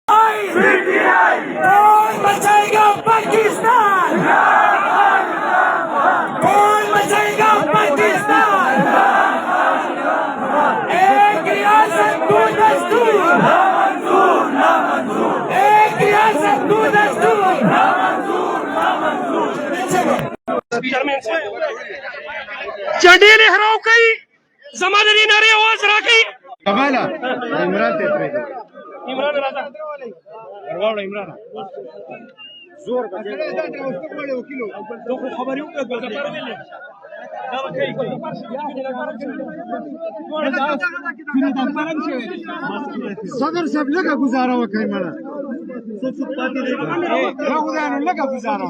कौन बचाएगा पाकिस्तान? कौन बचाएगा पाकिस्तान? एक रियासत दो दस्तूर, एक रियासत दो दस्तूर। झंडे लहराओ कई जमानती नारे आवाज राखी कमाला इमरान ته پرې इमरान राजा ورواړه عمران زور به دغه خبرې وکړه صدر صاحب لګه گزاره وکړي مړه دا غوډانو لګه گزاره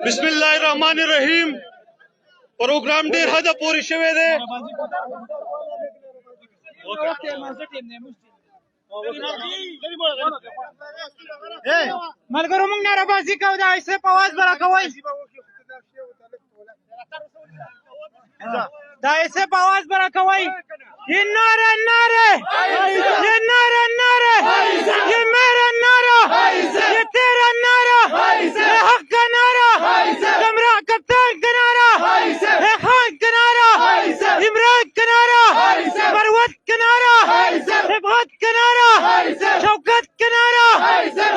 بسم الله الرحمن الرحیم پروګرام ډیر حد پورې شوی دی ملګرو موږ ناربازي کوو د ایسه په आवाज برا کوي دا ایسه په आवाज برا کوي ये नारा नारे ये नारा नारे ये मेरा नारा ये तेरा नारा ये हक का नारा कमरा कप्तान का नारा ये खान का नारा इमरान का नारा मरवत का नारा सिफात का नारा शौकत का नारा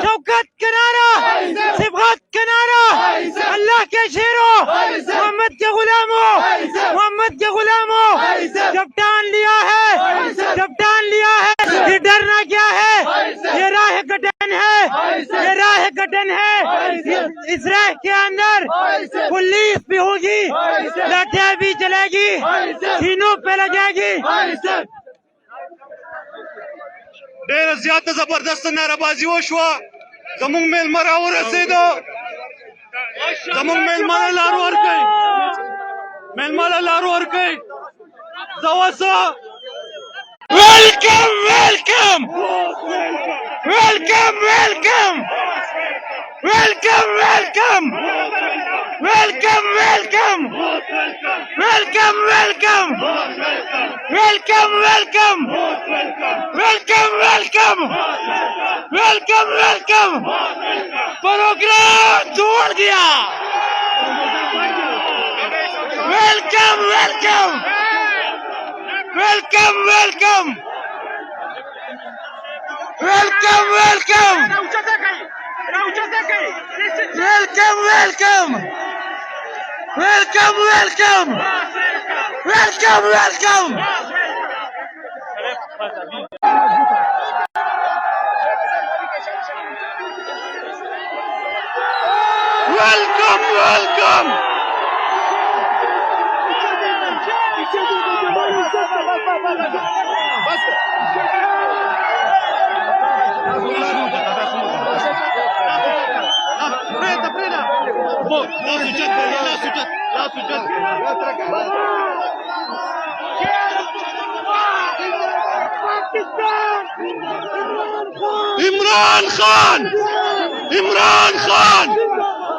शौकत का नारा सिफात का नारा अल्लाह के शेरों मोहम्मद के गुलामों मोहम्मद के गुलामों जब टान लिया है जब टान लिया है ये डरना क्या है ये राह गठन है ये राह गठन है इस राह के अंदर पुलिस भी होगी लाठियां भी चलेगी सीनों पे लगेगी ډیر زیاته زبردست ناربازي وشوه زمونږ میلمه راورسېدو زمونږ میلمه له لار ورکوي میلمه له لار ورکوي زه اوسه welcome welcome welcome welcome welcome welcome welcome welcome welcome welcome welcome welcome welcome welcome welcome welcome programme छोड़ दिया welcome welcome welcome welcome welcome welcome welcome welcome welcome welcome welcome welcome welcome welcome Imran Khan Imran Khan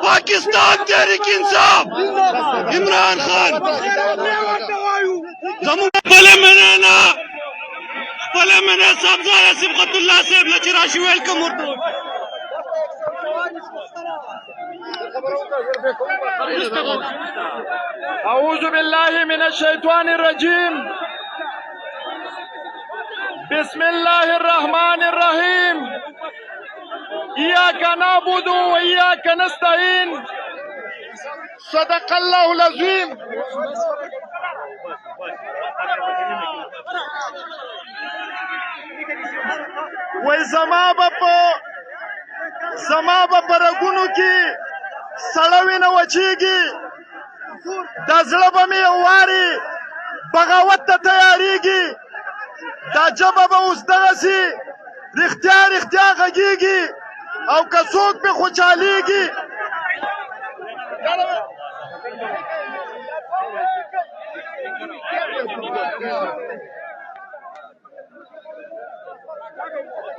Pakistan Tehreek Insaf Imran Khan पहले मैंने साहब सिबगतुल्लाह साहब लचराशी welcome Urdu أعوذ بالله من الشيطان الرجيم بسم الله الرحمن الرحيم إياك نعبد وإياك نستعين صدق الله العظيم زما په رګونو کې سړوینه وچیږي دا زړه به مې واري بغاوت ته تیاریږي دا جبه به اوس دغسې رښتیا رښتیا غږیږي او که څوک پې خوشحالیږي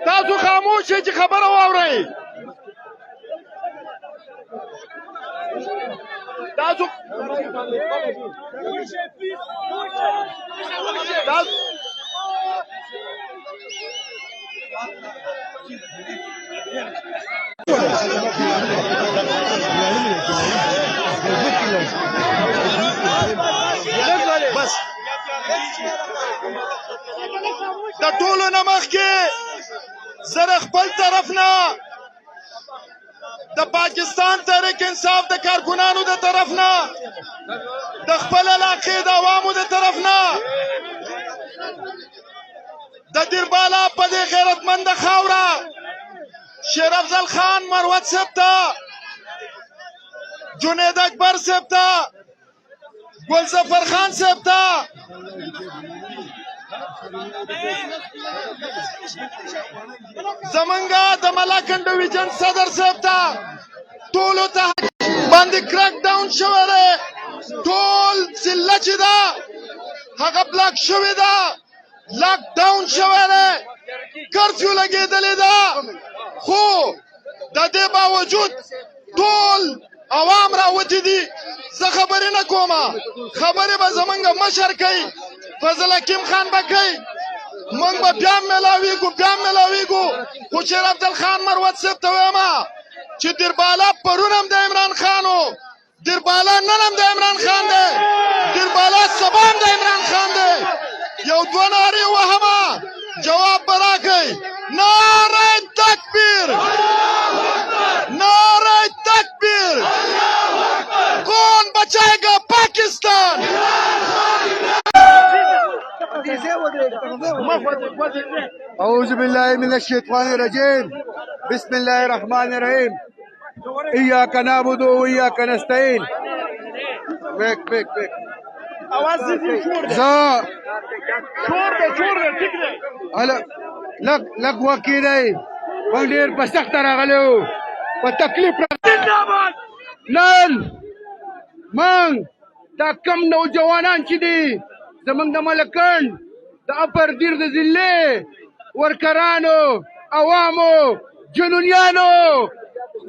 تاسو خاموش شئ چې خبره واورئ بس د ټولو نه مخکې زه د خپل طرف نه د پاکستان تحریک انصاف د کارکنانو د طرف نه د خپل علاقې د عوامو د طرف نه د دیربالا په دې غیرتمنده خاوره شیر افضل خان مروت صاحب ته جنید اکبر صاحب ته ګلظفر خان صاحب ته زمونږه د ملاکنډ ډویژن صدر صاحب ته ټولو ته باندې کرک ډاون شوی دی ټول ضلع چې ده هغه بلاک شوې ده لاک ډاون شوی دی کرفیو لګېدلې ده خو د دې باوجود ټول عوام راوتي دي زه خبرې نه کومه خبرې به زمونږ مشر کوي فضل حکیم خان به کوي موږ به بیا ملاویږو خو شیر افضل خان مروت صاحب ته وایم چې دیربالا پرون هم د عمران خان و دیربالا نن هم د عمران خان دی دیربالا سبا هم د عمران خان دی یو دوه نارې وهمه جواب به راکئ نعره تکبیر نعره تکبیر کون بچائے گا پاکستان أعوذ بالله من الشيطان الرجيم بسم الله الرحمن الرحيم إياك نعبد وإياك نستعين بك هلا لك وكيلي وندير بسختر غلو وتكليف نن من دا کم نوجوانان چې دي زمونږ د ملکن د اپر دیر د ضلع ورکرانو عوامو جنونیانو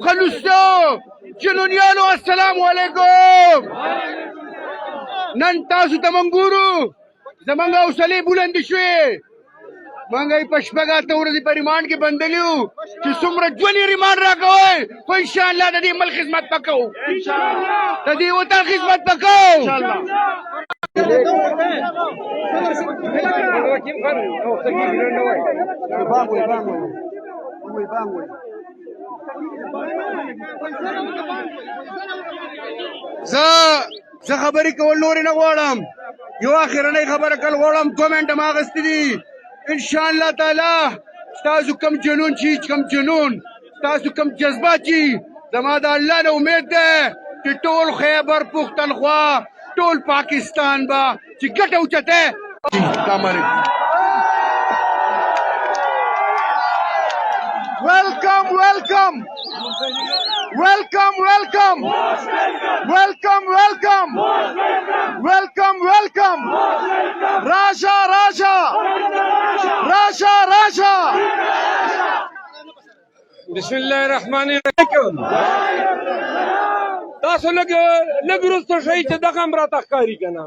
خلوصو جنونیانو السلام علیکم نن تاسو ته موږ ګورو زمونږ حوصلې بلندې شوې موږ یې په شپږ اته ورځې په ریمانډ کې بندلي وو چې څومره ژوند یې ریمانډ راکوئ خو انشاءالله د دې ملک خدمت به کوو د دې وطن خدمت به کوو زه خبرې کول نورې نه غواړم یو اخرنۍ خبره کول غواړم 2 منټه ما اخیستې دي انشاءالله تعالی ستاسو کم جنون چې کم جنون ستاسو کم جذبه چې زما د الله نه امید ده چې ټول خیبر پښتونخوا ټول پاکستان به چې ګټه اوچته Welcome. Raja. بسم الله الرحمن الرحیم تاسو لږ وروسته شئ چې دغه هم راته ښکاري که نه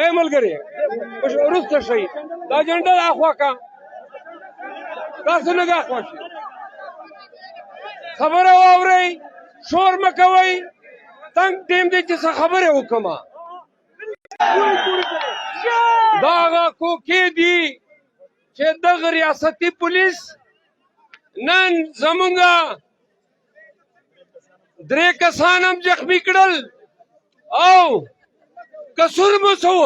ای ملګري وروسته شئ دا جنډه اخوا که تاسو لږ اخوا شئ خبره واورئ شور مه کوئ تنګ ټیم دی چې څه خبرې وکړمه دا هغه کوکې دي چې دغه ریاستي پولیس نن زمونږه 3 کسان هم زخمي کړل او قصور مو څه و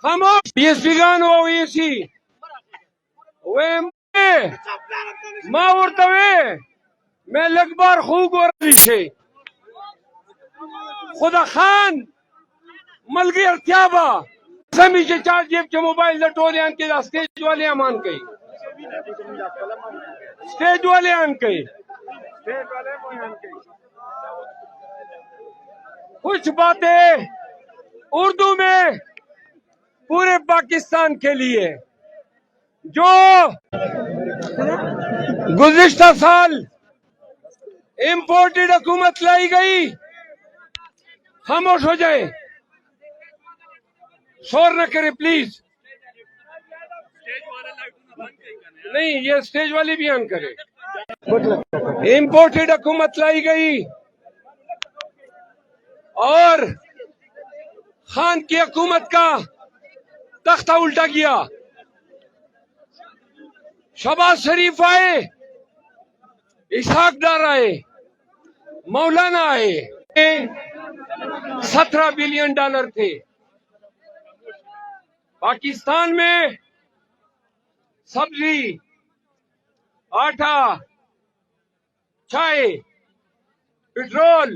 خاموش پي اس پي ګانو او ای سي ویم ما ورته وې مې لږ بار خو ګورلی شي خدا خان ملګرتیا به سمې چې چا جیب چې موبایل د ټولیان کې دا سټیج والے امان کوي स्टेज वाले आन के कुछ बातें उर्दू में पूरे पाकिस्तान के लिए जो गुज़िश्ता साल इम्पोर्टेड हुकूमत लाई गई खामोश हो जाए शोर न करे प्लीज नहीं, ये स्टेज वाली बयान करे। इम्पोर्टेड हुकूमत लाई गई और खान की हुकूमत का तख्ता उल्टा किया। शहबाज शरीफ आए, इसहाक डार आए, मौलाना आए। 17 बिलियन डॉलर थे। पाकिस्तान में सब्जी, आटा, चाय, पेट्रोल